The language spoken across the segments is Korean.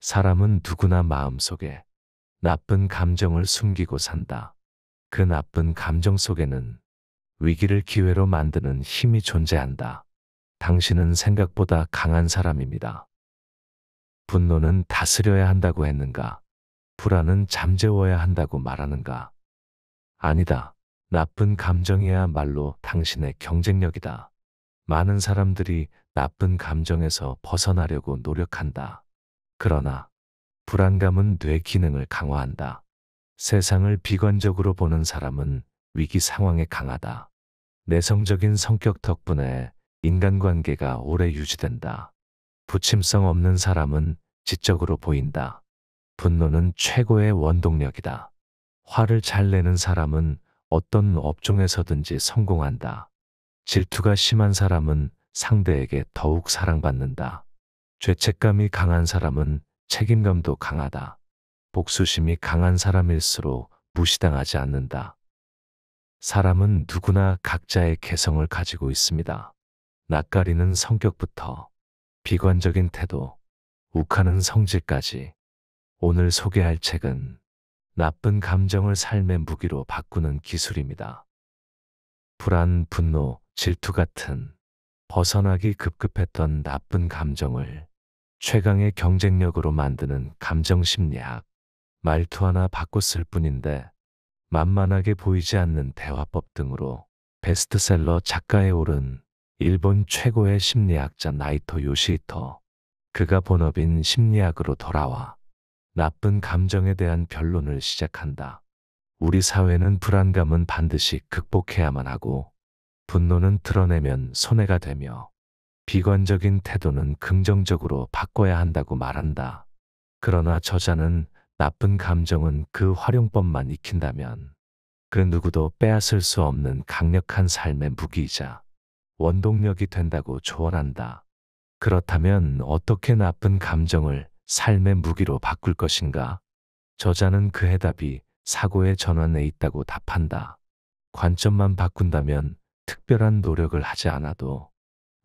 사람은 누구나 마음속에 나쁜 감정을 숨기고 산다. 그 나쁜 감정 속에는 위기를 기회로 만드는 힘이 존재한다. 당신은 생각보다 강한 사람입니다. 분노는 다스려야 한다고 했는가? 불안은 잠재워야 한다고 말하는가? 아니다. 나쁜 감정이야말로 당신의 경쟁력이다. 많은 사람들이 나쁜 감정에서 벗어나려고 노력한다. 그러나 불안감은 뇌 기능을 강화한다. 세상을 비관적으로 보는 사람은 위기 상황에 강하다. 내성적인 성격 덕분에 인간관계가 오래 유지된다. 부침성 없는 사람은 지적으로 보인다. 분노는 최고의 원동력이다. 화를 잘 내는 사람은 어떤 업종에서든지 성공한다. 질투가 심한 사람은 상대에게 더욱 사랑받는다. 죄책감이 강한 사람은 책임감도 강하다. 복수심이 강한 사람일수록 무시당하지 않는다. 사람은 누구나 각자의 개성을 가지고 있습니다. 낯가리는 성격부터 비관적인 태도, 욱하는 성질까지. 오늘 소개할 책은 나쁜 감정을 삶의 무기로 바꾸는 기술입니다. 불안, 분노, 질투 같은 벗어나기 급급했던 나쁜 감정을 최강의 경쟁력으로 만드는 감정심리학. 말투 하나 바꿨을 뿐인데 만만하게 보이지 않는 대화법 등으로 베스트셀러 작가에 오른 일본 최고의 심리학자 나이토 요시히토. 그가 본업인 심리학으로 돌아와 나쁜 감정에 대한 변론을 시작한다. 우리 사회는 불안감은 반드시 극복해야만 하고 분노는 드러내면 손해가 되며 비관적인 태도는 긍정적으로 바꿔야 한다고 말한다. 그러나 저자는 나쁜 감정은 그 활용법만 익힌다면 그 누구도 빼앗을 수 없는 강력한 삶의 무기이자 원동력이 된다고 조언한다. 그렇다면 어떻게 나쁜 감정을 삶의 무기로 바꿀 것인가? 저자는 그 해답이 사고의 전환에 있다고 답한다. 관점만 바꾼다면 특별한 노력을 하지 않아도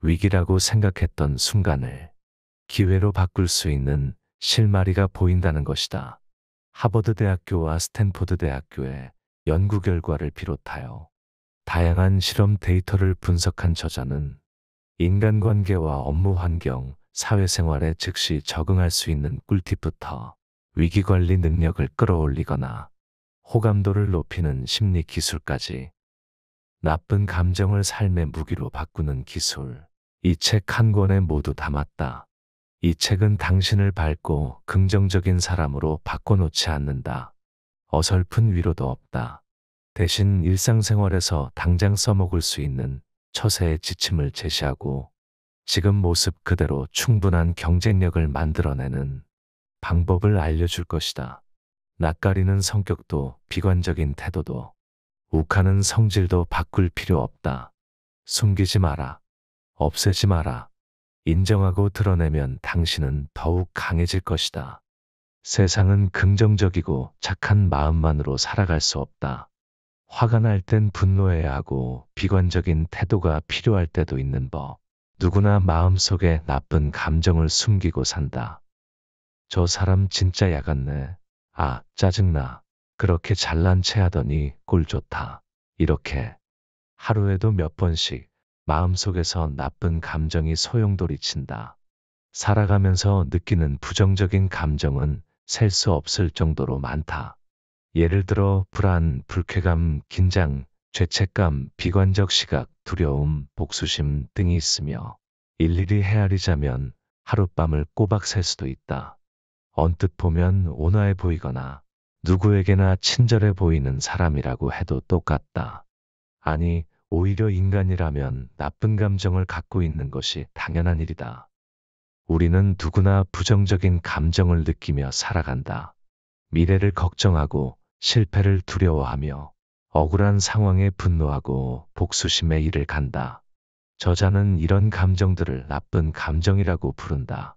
위기라고 생각했던 순간을 기회로 바꿀 수 있는 실마리가 보인다는 것이다. 하버드 대학교와 스탠포드 대학교의 연구 결과를 비롯하여 다양한 실험 데이터를 분석한 저자는 인간관계와 업무 환경, 사회생활에 즉시 적응할 수 있는 꿀팁부터 위기관리 능력을 끌어올리거나 호감도를 높이는 심리 기술까지 나쁜 감정을 삶의 무기로 바꾸는 기술. 이 책 한 권에 모두 담았다. 이 책은 당신을 밝고 긍정적인 사람으로 바꿔놓지 않는다. 어설픈 위로도 없다. 대신 일상생활에서 당장 써먹을 수 있는 처세의 지침을 제시하고 지금 모습 그대로 충분한 경쟁력을 만들어내는 방법을 알려줄 것이다. 낯가리는 성격도 비관적인 태도도 욱하는 성질도 바꿀 필요 없다. 숨기지 마라. 없애지 마라. 인정하고 드러내면 당신은 더욱 강해질 것이다. 세상은 긍정적이고 착한 마음만으로 살아갈 수 없다. 화가 날 땐 분노해야 하고 비관적인 태도가 필요할 때도 있는 법. 누구나 마음속에 나쁜 감정을 숨기고 산다. 저 사람 진짜 야같네. 아, 짜증나. 그렇게 잘난 체 하더니 꼴 좋다. 이렇게 하루에도 몇 번씩 마음속에서 나쁜 감정이 소용돌이친다. 살아가면서 느끼는 부정적인 감정은 셀 수 없을 정도로 많다. 예를 들어 불안, 불쾌감, 긴장, 죄책감, 비관적 시각, 두려움, 복수심 등이 있으며 일일이 헤아리자면 하룻밤을 꼬박 샐 수도 있다. 언뜻 보면 온화해 보이거나 누구에게나 친절해 보이는 사람이라고 해도 똑같다. 아니, 오히려 인간이라면 나쁜 감정을 갖고 있는 것이 당연한 일이다. 우리는 누구나 부정적인 감정을 느끼며 살아간다. 미래를 걱정하고 실패를 두려워하며 억울한 상황에 분노하고 복수심에 이를 간다. 저자는 이런 감정들을 나쁜 감정이라고 부른다.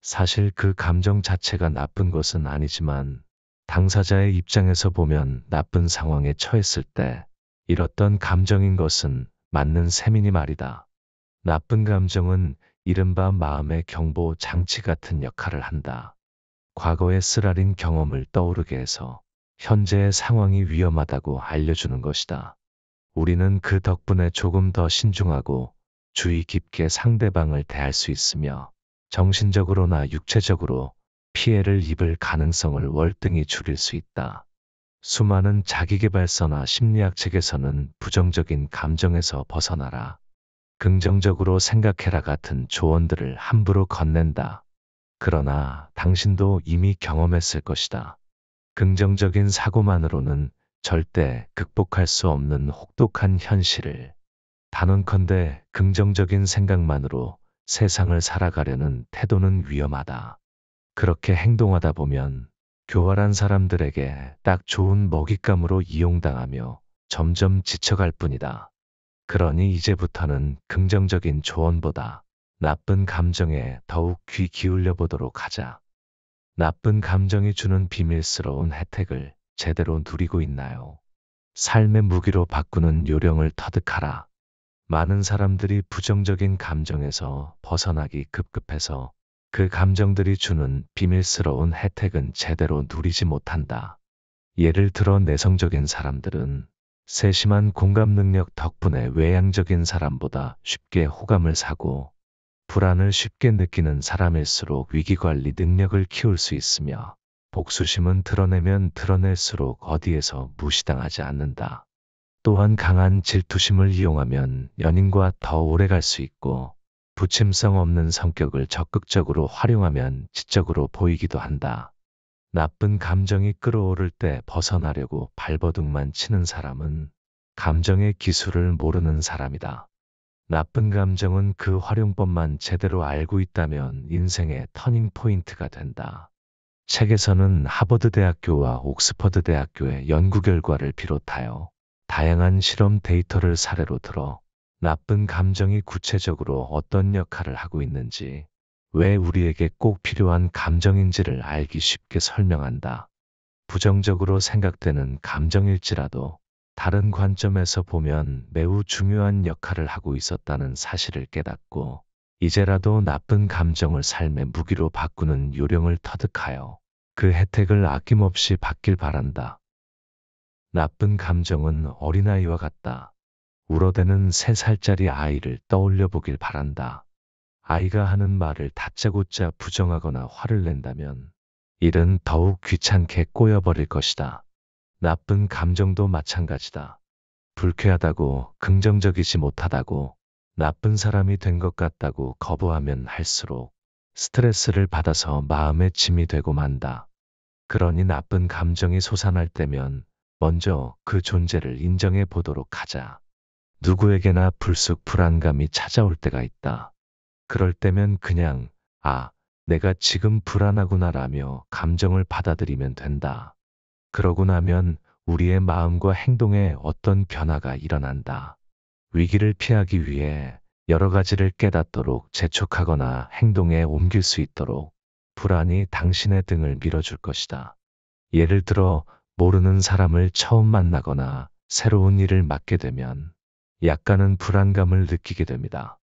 사실 그 감정 자체가 나쁜 것은 아니지만 당사자의 입장에서 보면 나쁜 상황에 처했을 때 잃었던 감정인 것은 맞는 셈이니 말이다. 나쁜 감정은 이른바 마음의 경보 장치 같은 역할을 한다. 과거의 쓰라린 경험을 떠오르게 해서 현재의 상황이 위험하다고 알려주는 것이다. 우리는 그 덕분에 조금 더 신중하고 주의 깊게 상대방을 대할 수 있으며 정신적으로나 육체적으로 피해를 입을 가능성을 월등히 줄일 수 있다. 수많은 자기계발서나 심리학 책에서는 부정적인 감정에서 벗어나라, 긍정적으로 생각해라 같은 조언들을 함부로 건넨다. 그러나 당신도 이미 경험했을 것이다. 긍정적인 사고만으로는 절대 극복할 수 없는 혹독한 현실을. 단언컨대 긍정적인 생각만으로 세상을 살아가려는 태도는 위험하다. 그렇게 행동하다 보면 교활한 사람들에게 딱 좋은 먹잇감으로 이용당하며 점점 지쳐갈 뿐이다. 그러니 이제부터는 긍정적인 조언보다 나쁜 감정에 더욱 귀 기울여 보도록 하자. 나쁜 감정이 주는 비밀스러운 혜택을 제대로 누리고 있나요? 삶의 무기로 바꾸는 요령을 터득하라. 많은 사람들이 부정적인 감정에서 벗어나기 급급해서 그 감정들이 주는 비밀스러운 혜택은 제대로 누리지 못한다. 예를 들어 내성적인 사람들은 세심한 공감 능력 덕분에 외향적인 사람보다 쉽게 호감을 사고, 불안을 쉽게 느끼는 사람일수록 위기관리 능력을 키울 수 있으며, 복수심은 드러내면 드러낼수록 어디에서 무시당하지 않는다. 또한 강한 질투심을 이용하면 연인과 더 오래 갈 수 있고, 부침성 없는 성격을 적극적으로 활용하면 지적으로 보이기도 한다. 나쁜 감정이 끌어오를 때 벗어나려고 발버둥만 치는 사람은 감정의 기술을 모르는 사람이다. 나쁜 감정은 그 활용법만 제대로 알고 있다면 인생의 터닝 포인트가 된다. 책에서는 하버드 대학교와 옥스퍼드 대학교의 연구 결과를 비롯하여 다양한 실험 데이터를 사례로 들어 나쁜 감정이 구체적으로 어떤 역할을 하고 있는지, 왜 우리에게 꼭 필요한 감정인지를 알기 쉽게 설명한다. 부정적으로 생각되는 감정일지라도 다른 관점에서 보면 매우 중요한 역할을 하고 있었다는 사실을 깨닫고, 이제라도 나쁜 감정을 삶의 무기로 바꾸는 요령을 터득하여 그 혜택을 아낌없이 받길 바란다. 나쁜 감정은 어린아이와 같다. 울어대는 3살짜리 아이를 떠올려 보길 바란다. 아이가 하는 말을 다짜고짜 부정하거나 화를 낸다면 일은 더욱 귀찮게 꼬여버릴 것이다. 나쁜 감정도 마찬가지다. 불쾌하다고, 긍정적이지 못하다고, 나쁜 사람이 된 것 같다고 거부하면 할수록 스트레스를 받아서 마음의 짐이 되고 만다. 그러니 나쁜 감정이 솟아날 때면 먼저 그 존재를 인정해 보도록 하자. 누구에게나 불쑥 불안감이 찾아올 때가 있다. 그럴 때면 그냥, 아, 내가 지금 불안하구나라며 감정을 받아들이면 된다. 그러고 나면 우리의 마음과 행동에 어떤 변화가 일어난다. 위기를 피하기 위해 여러 가지를 깨닫도록 재촉하거나 행동에 옮길 수 있도록 불안이 당신의 등을 밀어줄 것이다. 예를 들어 모르는 사람을 처음 만나거나 새로운 일을 맡게 되면 약간은 불안감을 느끼게 됩니다.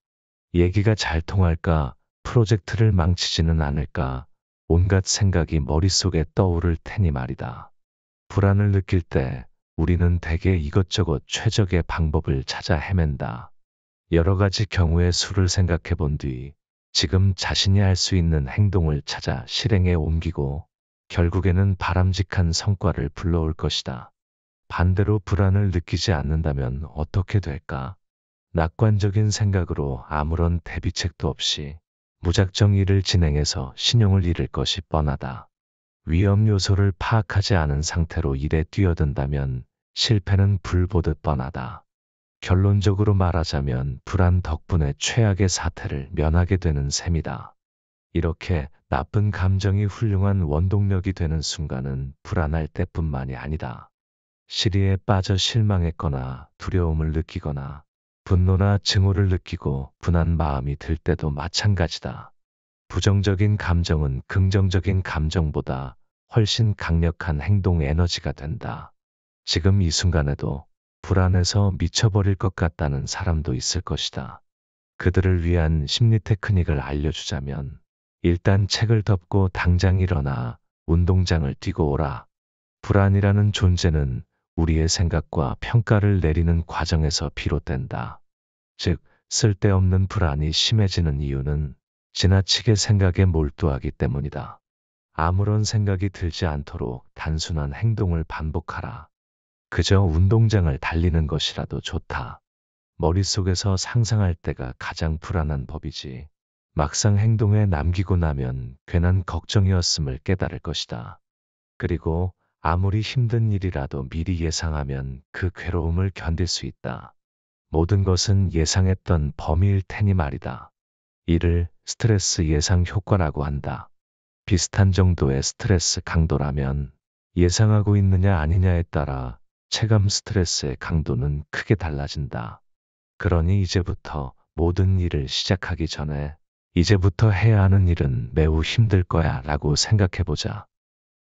얘기가 잘 통할까, 프로젝트를 망치지는 않을까, 온갖 생각이 머릿속에 떠오를 테니 말이다. 불안을 느낄 때 우리는 대개 이것저것 최적의 방법을 찾아 헤맨다. 여러 가지 경우의 수를 생각해 본 뒤 지금 자신이 할 수 있는 행동을 찾아 실행에 옮기고 결국에는 바람직한 성과를 불러올 것이다. 반대로 불안을 느끼지 않는다면 어떻게 될까? 낙관적인 생각으로 아무런 대비책도 없이 무작정 일을 진행해서 신용을 잃을 것이 뻔하다. 위험 요소를 파악하지 않은 상태로 일에 뛰어든다면 실패는 불 보듯 뻔하다. 결론적으로 말하자면 불안 덕분에 최악의 사태를 면하게 되는 셈이다. 이렇게 나쁜 감정이 훌륭한 원동력이 되는 순간은 불안할 때뿐만이 아니다. 시리에 빠져 실망했거나 두려움을 느끼거나 분노나 증오를 느끼고 분한 마음이 들 때도 마찬가지다. 부정적인 감정은 긍정적인 감정보다 훨씬 강력한 행동 에너지가 된다. 지금 이 순간에도 불안해서 미쳐버릴 것 같다는 사람도 있을 것이다. 그들을 위한 심리 테크닉을 알려주자면, 일단 책을 덮고 당장 일어나 운동장을 뛰고 오라. 불안이라는 존재는 우리의 생각과 평가를 내리는 과정에서 비롯된다. 즉, 쓸데없는 불안이 심해지는 이유는 지나치게 생각에 몰두하기 때문이다. 아무런 생각이 들지 않도록 단순한 행동을 반복하라. 그저 운동장을 달리는 것이라도 좋다. 머릿속에서 상상할 때가 가장 불안한 법이지. 막상 행동에 남기고 나면 괜한 걱정이었음을 깨달을 것이다. 그리고 아무리 힘든 일이라도 미리 예상하면 그 괴로움을 견딜 수 있다. 모든 것은 예상했던 범위일 테니 말이다. 이를 스트레스 예상 효과라고 한다. 비슷한 정도의 스트레스 강도라면 예상하고 있느냐 아니냐에 따라 체감 스트레스의 강도는 크게 달라진다. 그러니 이제부터 모든 일을 시작하기 전에 이제부터 해야 하는 일은 매우 힘들 거야 라고 생각해보자.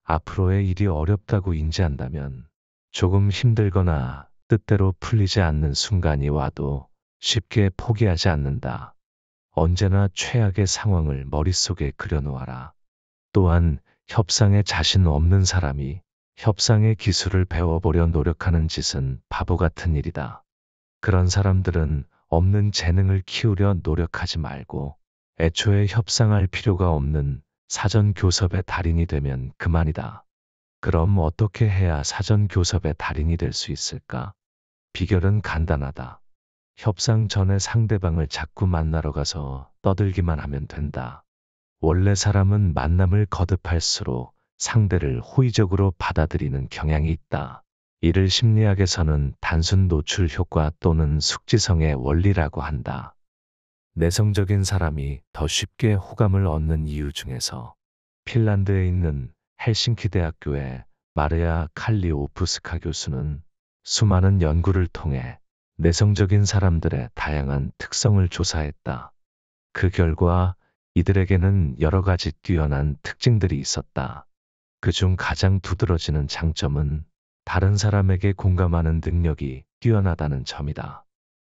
앞으로의 일이 어렵다고 인지한다면 조금 힘들거나 뜻대로 풀리지 않는 순간이 와도 쉽게 포기하지 않는다. 언제나 최악의 상황을 머릿속에 그려놓아라. 또한 협상에 자신 없는 사람이 협상의 기술을 배워보려 노력하는 짓은 바보 같은 일이다. 그런 사람들은 없는 재능을 키우려 노력하지 말고 애초에 협상할 필요가 없는 사전 교섭의 달인이 되면 그만이다. 그럼 어떻게 해야 사전 교섭의 달인이 될 수 있을까? 비결은 간단하다. 협상 전에 상대방을 자꾸 만나러 가서 떠들기만 하면 된다. 원래 사람은 만남을 거듭할수록 상대를 호의적으로 받아들이는 경향이 있다. 이를 심리학에서는 단순 노출 효과 또는 숙지성의 원리라고 한다. 내성적인 사람이 더 쉽게 호감을 얻는 이유 중에서 핀란드에 있는 헬싱키 대학교의 마르야 칼리오프스카 교수는 수많은 연구를 통해 내성적인 사람들의 다양한 특성을 조사했다. 그 결과 이들에게는 여러 가지 뛰어난 특징들이 있었다. 그중 가장 두드러지는 장점은 다른 사람에게 공감하는 능력이 뛰어나다는 점이다.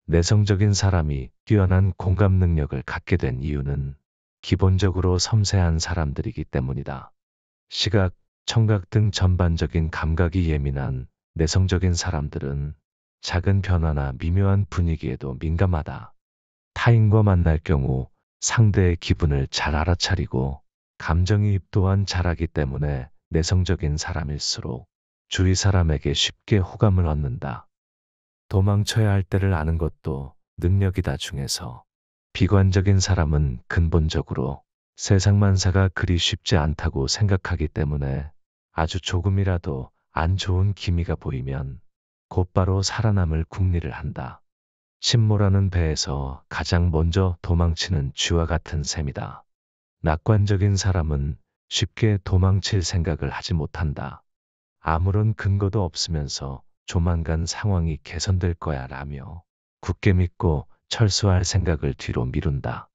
내성적인 사람이 뛰어난 공감 능력을 갖게 된 이유는 기본적으로 섬세한 사람들이기 때문이다. 시각, 청각 등 전반적인 감각이 예민한 내성적인 사람들은 작은 변화나 미묘한 분위기에도 민감하다. 타인과 만날 경우 상대의 기분을 잘 알아차리고 감정이입 또한 잘하기 때문에 내성적인 사람일수록 주위 사람에게 쉽게 호감을 얻는다. 도망쳐야 할 때를 아는 것도 능력이다 중에서 비관적인 사람은 근본적으로 세상 만사가 그리 쉽지 않다고 생각하기 때문에 아주 조금이라도 안 좋은 기미가 보이면 곧바로 살아남을 궁리를 한다. 침몰하는 배에서 가장 먼저 도망치는 쥐와 같은 셈이다. 낙관적인 사람은 쉽게 도망칠 생각을 하지 못한다. 아무런 근거도 없으면서 조만간 상황이 개선될 거야 라며 굳게 믿고 철수할 생각을 뒤로 미룬다.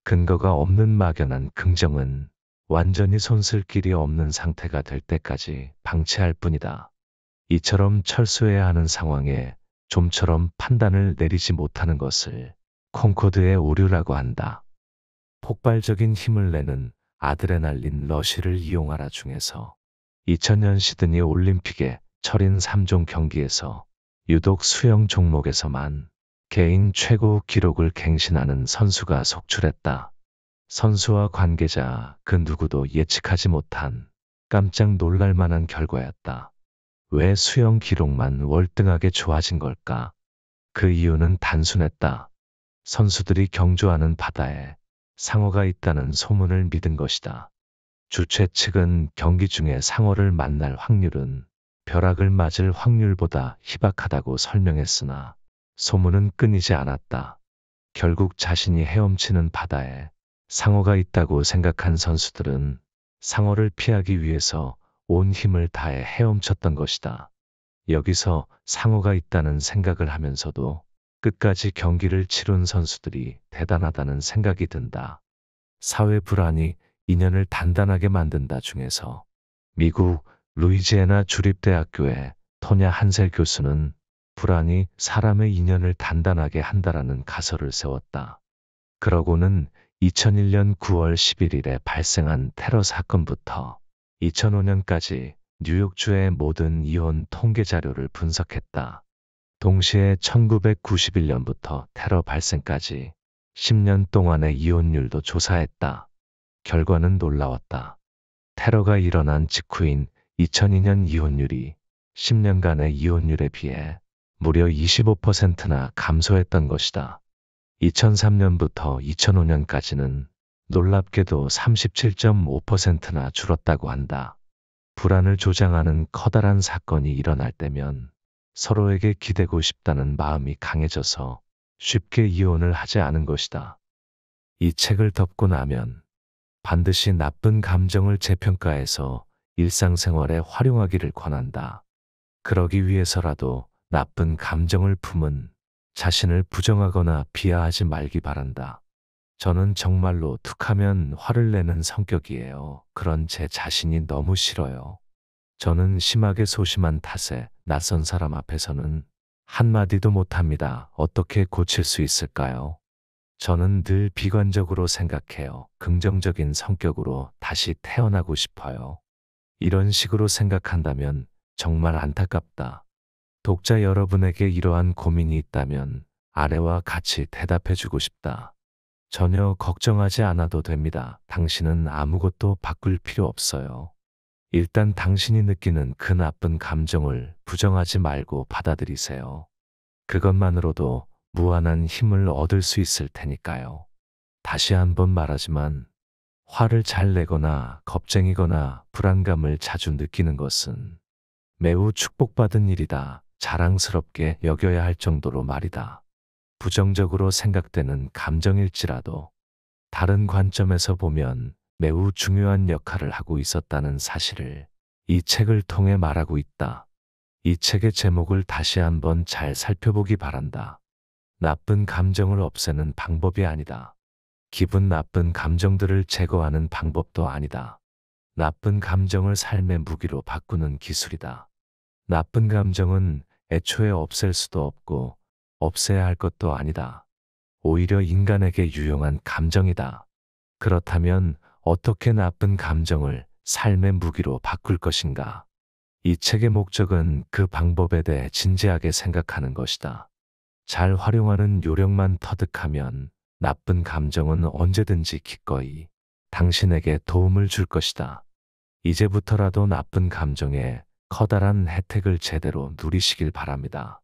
근거가 없는 막연한 긍정은 완전히 손쓸 길이 없는 상태가 될 때까지 방치할 뿐이다. 이처럼 철수해야 하는 상황에 좀처럼 판단을 내리지 못하는 것을 콩코드의 오류라고 한다. 폭발적인 힘을 내는 아드레날린 러시를 이용하라 중에서 2000년 시드니 올림픽의 철인 3종 경기에서 유독 수영 종목에서만 개인 최고 기록을 갱신하는 선수가 속출했다. 선수와 관계자 그 누구도 예측하지 못한 깜짝 놀랄 만한 결과였다. 왜 수영 기록만 월등하게 좋아진 걸까? 그 이유는 단순했다. 선수들이 경주하는 바다에 상어가 있다는 소문을 믿은 것이다. 주최 측은 경기 중에 상어를 만날 확률은 벼락을 맞을 확률보다 희박하다고 설명했으나 소문은 끊이지 않았다. 결국 자신이 헤엄치는 바다에 상어가 있다고 생각한 선수들은 상어를 피하기 위해서 온 힘을 다해 헤엄쳤던 것이다. 여기서 상어가 있다는 생각을 하면서도 끝까지 경기를 치룬 선수들이 대단하다는 생각이 든다. 사회 불안이 인연을 단단하게 만든다 중에서 미국 루이지애나 주립대학교의 토냐 한셀 교수는 불안이 사람의 인연을 단단하게 한다라는 가설을 세웠다. 그러고는 2001년 9월 11일에 발생한 테러 사건부터 2005년까지 뉴욕주의 모든 이혼 통계 자료를 분석했다. 동시에 1991년부터 테러 발생까지 10년 동안의 이혼율도 조사했다. 결과는 놀라웠다. 테러가 일어난 직후인 2002년 이혼율이 10년간의 이혼율에 비해 무려 25%나 감소했던 것이다. 2003년부터 2005년까지는 놀랍게도 37.5%나 줄었다고 한다. 불안을 조장하는 커다란 사건이 일어날 때면 서로에게 기대고 싶다는 마음이 강해져서 쉽게 이혼을 하지 않은 것이다. 이 책을 덮고 나면 반드시 나쁜 감정을 재평가해서 일상생활에 활용하기를 권한다. 그러기 위해서라도 나쁜 감정을 품은 자신을 부정하거나 비하하지 말기 바란다. 저는 정말로 툭하면 화를 내는 성격이에요. 그런 제 자신이 너무 싫어요. 저는 심하게 소심한 탓에 낯선 사람 앞에서는 한마디도 못합니다. 어떻게 고칠 수 있을까요? 저는 늘 비관적으로 생각해요. 긍정적인 성격으로 다시 태어나고 싶어요. 이런 식으로 생각한다면 정말 안타깝다. 독자 여러분에게 이러한 고민이 있다면 아래와 같이 대답해주고 싶다. 전혀 걱정하지 않아도 됩니다. 당신은 아무것도 바꿀 필요 없어요. 일단 당신이 느끼는 그 나쁜 감정을 부정하지 말고 받아들이세요. 그것만으로도 무한한 힘을 얻을 수 있을 테니까요. 다시 한번 말하지만 화를 잘 내거나 겁쟁이거나 불안감을 자주 느끼는 것은 매우 축복받은 일이다. 자랑스럽게 여겨야 할 정도로 말이다. 부정적으로 생각되는 감정일지라도 다른 관점에서 보면 매우 중요한 역할을 하고 있었다는 사실을 이 책을 통해 말하고 있다. 이 책의 제목을 다시 한번 잘 살펴보기 바란다. 나쁜 감정을 없애는 방법이 아니다. 기분 나쁜 감정들을 제거하는 방법도 아니다. 나쁜 감정을 삶의 무기로 바꾸는 기술이다. 나쁜 감정은 애초에 없앨 수도 없고 없애야 할 것도 아니다. 오히려 인간에게 유용한 감정이다. 그렇다면 어떻게 나쁜 감정을 삶의 무기로 바꿀 것인가? 이 책의 목적은 그 방법에 대해 진지하게 생각하는 것이다. 잘 활용하는 요령만 터득하면 나쁜 감정은 언제든지 기꺼이 당신에게 도움을 줄 것이다. 이제부터라도 나쁜 감정에 커다란 혜택을 제대로 누리시길 바랍니다.